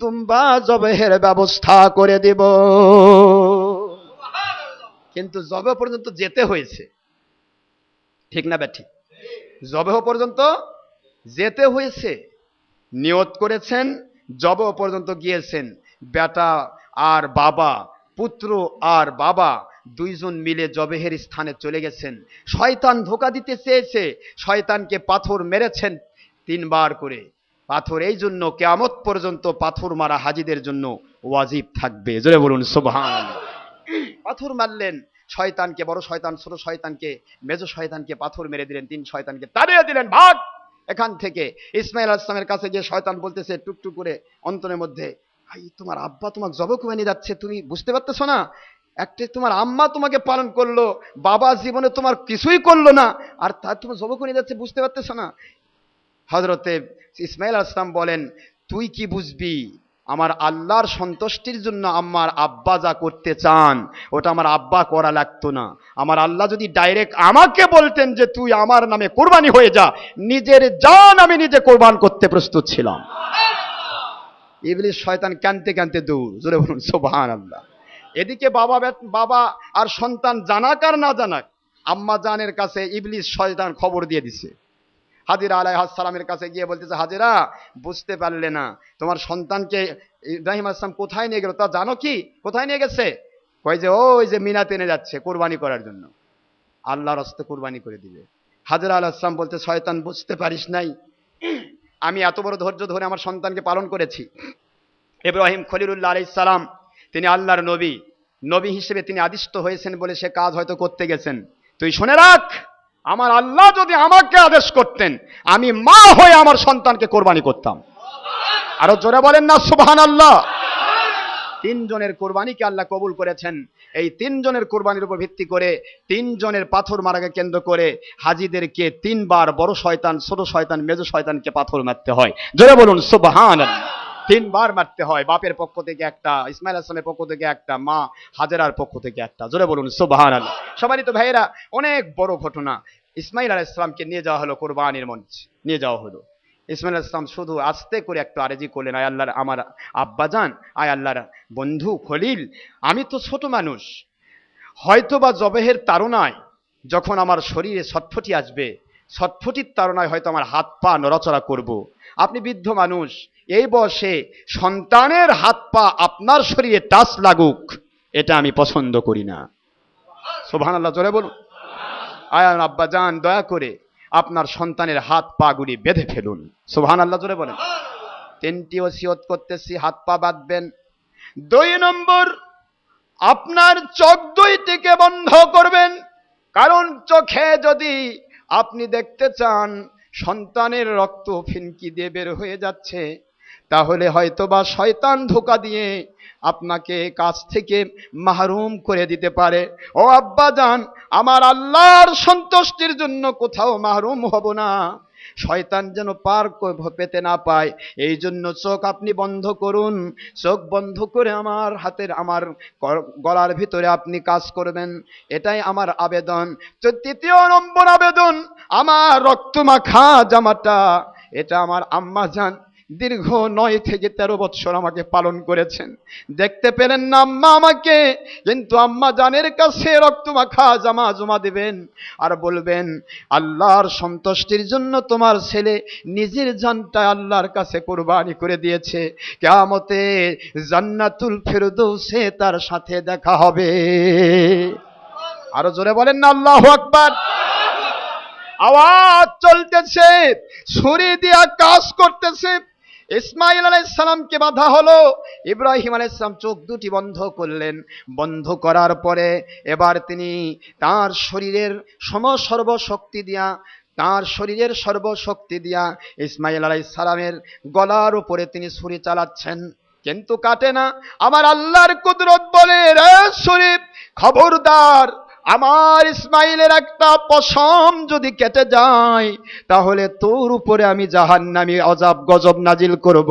দুম্বা জবেহের ব্যবস্থা করে দেব। কিন্তু জবেহ পর্যন্ত যেতে হয়েছে, ঠিক না ব্যাঠি? জবেহ পর্যন্ত যেতে হয়েছে, নিয়ত করেছেন, জবেহ পর্যন্ত গিয়েছেন। বেটা আর বাবা, পুত্র আর বাবা দুইজন মিলে জবেহের স্থানে চলে গেছেন। শয়তান ধোঁকা দিতে চেয়েছে, শয়তানকে পাথর মেরেছেন 3 বার করে। পাথর এই জন্য কিয়ামত পর্যন্ত পাথর মারা হাজীদের জন্য ওয়াজিব থাকবে। জোরে বলুন সুবহানাল্লাহ। পাথর মারলেন শয়তানকে, বড় শয়তান ছোট শয়তানকে, মেজো শয়তানকে পাথর মেরে দিলেন, 3 শয়তানকে তাড়িয়ে দিলেন, ভাগ এখান থেকে। ইসমাঈল আলাইহিস সালামের কাছে গিয়ে শয়তান বলতেছে টুকটুক করে অন্তরের মধ্যে, ভাই তোমার আব্বা তোমাকে জব করে নিয়ে যাচ্ছে, তুমি বুঝতে পারতেছো না? একটা তোমার আম্মা তোমাকে পালন করলো, বাবা জীবনে তোমার কিছুই করলো না, আর তার তোমার জব করে নিয়ে যাচ্ছে, বুঝতে পারতেছো না? হযরতে ইসমাঈল আলাইহিস সালাম বলেন, তুই কি বুঝবি? আমার আল্লাহর সন্তুষ্টির জন্য আমার আব্বা যা করতে চান ওটা আমার আব্বা করা লাগতো না। আমার আল্লাহ যদি ডাইরেক্ট আমাকে বলতেন যে তুই আমার নামে কোরবানি হয়ে যা, নিজের জান আমি নিজে কোরবান করতে প্রস্তুত ছিলাম। ইবলিস শয়তান কানতে কানতে দূর। জোরে বলুন সুবহানাল্লাহ। এদিকে বাবা আর সন্তান জানাক আর না জানাক, আম্মা জানের কাছে ইবলিস শয়তান খবর দিয়ে দিছে। হাজিরা আলাইহিস সালামের কাছে গিয়ে বলতেছে, হাজিরা বুঝতে পারলে না তোমার সন্তানকে ইব্রাহিম আলাইহিস সালাম কোথায় নিয়ে গেল, তা জানো কি? কোথায় নিয়ে গেছে? কয় যে ওই যে মিনাতে নিয়ে যাচ্ছে কোরবানি করার জন্য, আল্লাহর রাস্তায় কোরবানি করে দিবে। হাজিরা আলাইহিস সালাম বলতে, শয়তান বুঝতে পারিস নাই, আমি এত বড় ধৈর্য ধরে আমার সন্তানকে পালন করেছি। ইব্রাহিম খলিলুল্লাহ আলাইহিস সালাম তিনি আল্লাহর নবী হিসেবে তিনি আদিষ্ট হয়েছেন বলে সে কাজ হয়তো করতে গেছেন। তুই শুনে রাখ, আমার আল্লাহ যদি আমাকে আদেশ করতেন, আমি মা হয়ে আমার সন্তানকে কোরবানি করতাম। আরো জোরে বলেন না সুবহানাল্লাহ। 3 জনের কোরবানিকে আল্লাহ কবুল করেছেন। এই 3 জনের কোরবানির উপর ভিত্তি করে 3 জনের পাথর মারাকে কেন্দ্র করে হাজীদেরকে 3 বার বড় শয়তান, ছোট শয়তান, মেজো শয়তানকে পাথর মারতে হয়। জোরে বলুন সুবহানাল্লাহ। 3 বার মারতে হয়। বাপের পক্ষ থেকে একটা, ইসমাঈল আলাইহিস সালামের পক্ষ থেকে একটা, মা হাজেরার পক্ষ থেকে একটা। জোরে বলুন সুবহানাল্লাহ। সম্মানিত ভাইয়েরা, অনেক বড় ঘটনা। ইসমাঈল আলাইহিস সালামকে নিয়ে যাওয়া হলো কোরবানির মঞ্চ, নিয়ে যাওয়া হলো। ইসমাঈল আলাইহিস সালাম শুধু আস্তে করে একটু আরজি করলেন, আয় আল্লাহর আমার আব্বাজান, আয় আল্লাহর বন্ধু খলিল, আমি তো ছোট মানুষ, হয়তো বা জবেহের তাড়নায় যখন আমার শরীরে ছটফটি আসবে ছটফটির তাড়নায় হয়তো আমার হাত পা নড়াচড়া করব। আপনি বৃদ্ধ মানুষ, এই বয়সে সন্তানের হাত পা আপনার শরীরে টাচ লাগুক, এটা আমি পছন্দ করি না। সুবহানাল্লাহ জোরে বলুন। আয়া আব্বা জান, দয়া করে আপনার সন্তানের হাত পা গুলি বেঁধে ফেলুন। সুবহানাল্লাহ জোরে বলেন। 3টি ওসিয়ত করতেছি, হাত পা বাঁধবেন। 2 নম্বর, আপনার চোখ দুইটিকে বন্ধ করবেন, কারণ চোখে যদি আপনি দেখতে চান সন্তানের রক্ত ফিনকি দিয়ে বের হয়ে যাচ্ছে, তাহলে হয়তোবা শয়তান ধোঁকা দিয়ে আপনাকে কাছ থেকে মাহরুম করে দিতে পারে। ও আব্বা জান, আমার আল্লাহর সন্তুষ্টির জন্য কোথাও মাহরুম হব না, শয়তান যেন পার পেতে না পায়, এই জন্য চোখ আপনি বন্ধ করুন। চোখ বন্ধ করে আমার হাতের, আমার গলার ভিতরে আপনি কাজ করবেন, এটাই আমার আবেদন। 3 নম্বর আবেদন, আমার রক্তমাখা জামাটা, এটা আমার আম্মা জান দীর্ঘ 9 থেকে 13 বছর আমাকে পালন করেছেন। দেখতে পেলেন না আম্মা আমাকে, কিন্তু আম্মা জানের কাছে রক্তমাখা জামা জমা দেবেন আর বলবেন, আল্লাহর সন্তুষ্টির জন্য তোমার ছেলে নিজের জানটা আল্লাহর কাছে কুরবানি করে দিয়েছে, কিয়ামতে জান্নাতুল ফেরদৌসে তার সাথে দেখা হবে। আরো জোরে বলেন না আল্লাহু আকবার। আওয়াজ চলতেছে, ছুরি দিয়া কাজ করতেছে। ইসমাইল আলাইহিস সালামকে বাধা হলো, ইব্রাহিম আলাইহিস সালাম চোখ দুটি বন্ধ করলেন। বন্ধ করার পরে এবার তিনি তার শরীরের সর্বশক্তি দিয়া ইসমাইল আলাইহিস সালামের গলার উপরে তিনি ছুরি চালাচ্ছেন, কিন্তু কাটে না। আমার আল্লাহর কুদরত বলে, রে ছুরি, খবরদার, আমার ইসমাইলের একটা পশম যদি কেটে যায় তাহলে তোর উপরে আমি জাহান্নামী আযাব গজব নাজিল করব।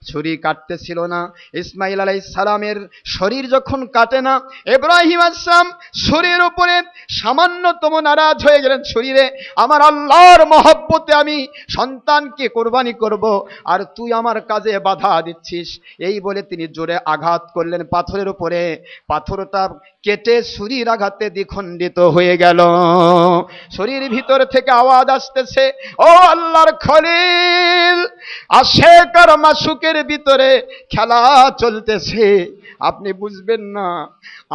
ছুরি কাটতেছিল না, ইসমাইল আলাইহিস সালামের শরীর যখন কাটে না, ইব্রাহিম আলাইহিস সালাম ছুরির উপরে সামান্যতম নারাজ হয়ে গেলেন। ছুরিরে, আমার আল্লাহর মহব্বতে আমি সন্তানকে কোরবানি করব, আর তুই আমার কাজে বাধা দিচ্ছিস, এই বলে তিনি জোরে আঘাত করলেন পাথরের উপরে। পাথরটা কেটে ছুরির আঘাতে দ্বিখণ্ডিত হয়ে গেল। শরীর ভিতর থেকে আওয়াজ আসতেছে, ও আল্লাহর খলিল, আশেক আর মাসুকের ভিতরে খেলা চলতেছে, আপনি বুঝবেন না,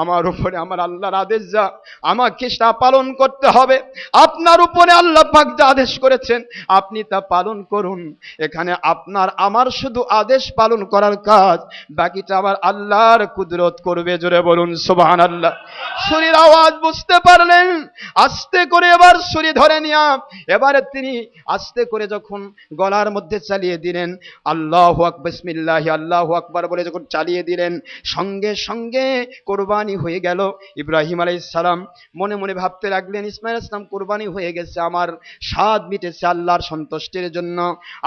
আমার উপরে আমার আল্লাহর আদেশ যা, আমাকে তা পালন করতে হবে। আপনার উপরে আল্লাহ পাক যা আদেশ করেছেন আপনি তা পালন করুন। এখানে আপনার আমার শুধু আদেশ পালন করার কাজ, বাকিটা আমার আল্লাহর কুদরত করবে। জোরে বলুন সুবহানাল্লাহ। ছুরির আওয়াজ বুঝতে পারলেন, আস্তে করে এবার ছুরি ধরে নিয়া এবারে তিনি আস্তে করে যখন গলার মধ্যে চালিয়ে দিলেন, আল্লাহু আকবার, বিসমিল্লাহ আল্লাহু আকবার বলে যখন চালিয়ে দিলেন, সঙ্গে সঙ্গে কোরবানি হয়ে গেল। ইব্রাহিম আলাইহিস সালাম মনে মনে ভাবতে লাগলেন, ইসমাইল আলাইহিস সালাম কোরবানি হয়ে গেছে, আমার স্বাদ মিটেছে আল্লাহর সন্তুষ্টির জন্য।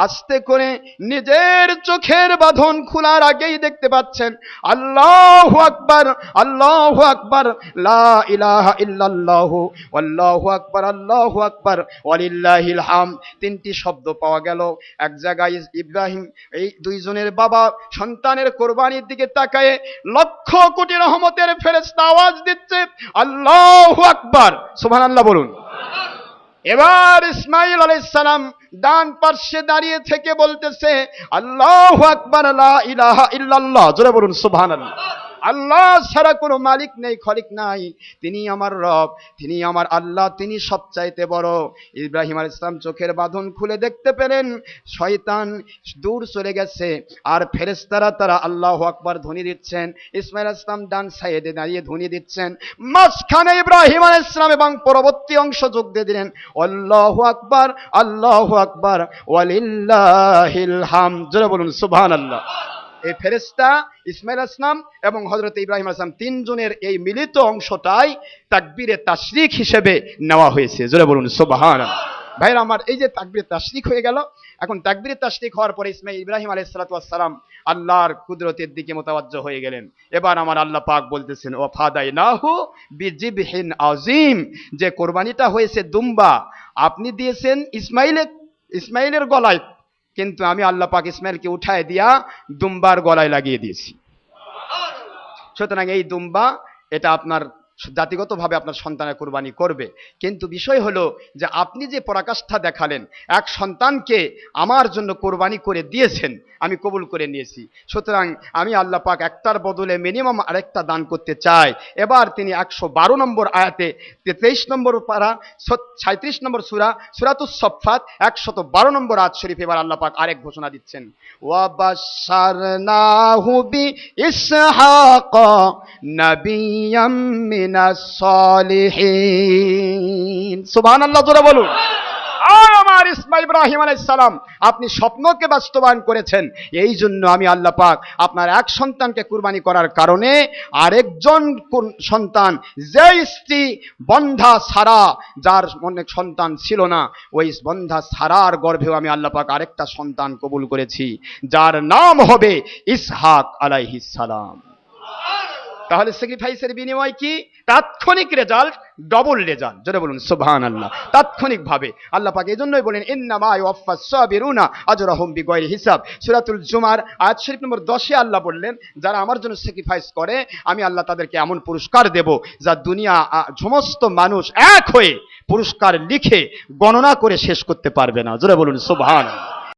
আস্তে করে নিজের চোখের বাঁধন খোলার আগেই দেখতে পাচ্ছেন, আল্লাহু আকবার, আল্লাহু আকবার, লা ইলাহা ইল্লাল্লাহু, আল্লাহু আকবার, আল্লাহু আকবার, ওয়ালিল্লাহিল হামদ। 3টি শব্দ পাওয়া গেল। এক জায়গায় ইব্রাহিম, এই দুইজনের বাবা সন্তানের কোরবানির দিকে তাকায়ে লক্ষ কোটি রহমতের ফেরেশতা আওয়াজ দিচ্ছে, আল্লাহু আকবার, সুবহানাল্লাহ বলুন। এবার ইসমাইল আলাইহিস সালাম ডান পার্শ্বে দাঁড়িয়ে থেকে বলতেছে, আল্লাহু আকবার, লা ইলাহা ইল্লাল্লাহ, জোরে বলুন সুবহানাল্লাহ। আল্লাহ ছাড়া কোনো মালিক নেই, খলিক নাই, তিনি আমার রব, তিনি আমার আল্লাহ, তিনি সবচাইতে বড়। ইব্রাহিম আলাইহিস সালাম চোখের বাঁধন খুলে দেখতে পেলেন শয়তান দূর চলে গেছে, আর ফেরেশতারা তারা আল্লাহু আকবার ধ্বনি দিচ্ছেন। ইসমাইল আলাইহিস সালাম ডান সাইডে দাঁড়িয়ে ধ্বনি দিচ্ছেন, মাঝখানে ইব্রাহিম আলাইহিস সালাম এবং পরবর্তী অংশ যোগ দিয়ে দিলেন, আল্লাহু আকবার, আল্লাহু আকবার, ওয়ালিল্লাহিল হামদ, জোরে বলুন সুবহানাল্লাহ। এই ফেরেশতা ইসমাইল আলাইহিস সালাম এবং হযরত ইব্রাহিম আলাইহিস সালাম 3 জনের এই মিলিত অংশটাই তাকবীরে তাশরিক হিসেবে নেওয়া হয়েছে। জোরে বলুন সুবহানাল্লাহ। ভাইরা আমার, এই যে তাকবীরে তাশরিক হয়ে গেল, এখন তাকবীরে তাশরিক হওয়ার পরে ইব্রাহিম আলাইহিস সালাতু ওয়াস সালাম আল্লাহর কুদরতের দিকে মোতাওয়াজ্জহ হয়ে গেলেন। এবার আমার আল্লাহ পাক বলতেছেন, ওয়া ফাদাইনাহু বিজিবহিন আযীম, যে কোরবানিটা হয়েছে দুম্বা, আপনি দিয়েছেন ইসমাইলের গলায়, কিন্তু আমি আল্লাহ পাক ইসমাইলকে উঠায় দিয়া দুম্বার গলায় লাগিয়ে দিয়েছি। সুতরাং এই দুম্বা, এটা আপনার জাতিগতভাবে আপনার সন্তানের কোরবানি করবে, কিন্তু বিষয় হলো যে আপনি যে পরাকাষ্ঠা দেখালেন, এক সন্তানকে আমার জন্য কোরবানি করে দিয়েছেন, আমি কবুল করে নিয়েছি। সুতরাং আমি আল্লাহ পাক একটার বদলে মিনিমাম আরেকটা দান করতে চাই। এবার তিনি 112 নম্বর আয়াতে 23 নম্বর পারা 37 নম্বর সূরা সূরাতুস সাফফাত 112 নম্বর আয়াত শরীফ এবার আল্লাহ পাক আরেক ঘোষণা দিচ্ছেন, ওয়া বাশশারনাহু বি ইসহাক নাবিয়্যাম মিনাস সালিহিন। সুবহানাল্লাহ, জোরে বলুন। আর আমার ইব্রাহিম আলাইহিস সালাম আপনি স্বপ্নকে বাস্তবায়ন করেছেন, এই জন্য আমি আল্লাহ পাক আপনার এক সন্তানকে কুরবানি করার কারণে আরেকজন সন্তান, যে স্ত্রী বন্ধা সারা, যার মনে সন্তান ছিল না, ওই বন্ধা সারার গর্ভেও আমি আল্লাহ পাক আরেকটা সন্তান কবুল করেছি, যার নাম হবে ইসহাক আলাইহিস সালাম। তাহলে স্যাক্রিফাইসের বিনিময় কি? তাৎক্ষণিক রেজাল্ট, ডবল রেজাল্ট। জোরে বলুন সুবহানাল্লাহ। তাৎক্ষণিকভাবে আল্লাহ পাক এজন্যই বলেন ইন্নামা ইউওয়াফাস সাবিরুনা আজরাহুম বিগয়রি হিসাব। সূরাতুল জুমার আয়াত শরীফ নম্বর 10 আল্লাহ বললেন, যারা আমার জন্য স্যাক্রিফাইস করে আমি আল্লাহ তাদেরকে এমন পুরস্কার দেব যা দুনিয়া সমস্ত মানুষ এক হয়ে পুরস্কার লিখে গণনা করে শেষ করতে পারবে না। জোরে বলুন সুবহানাল্লাহ।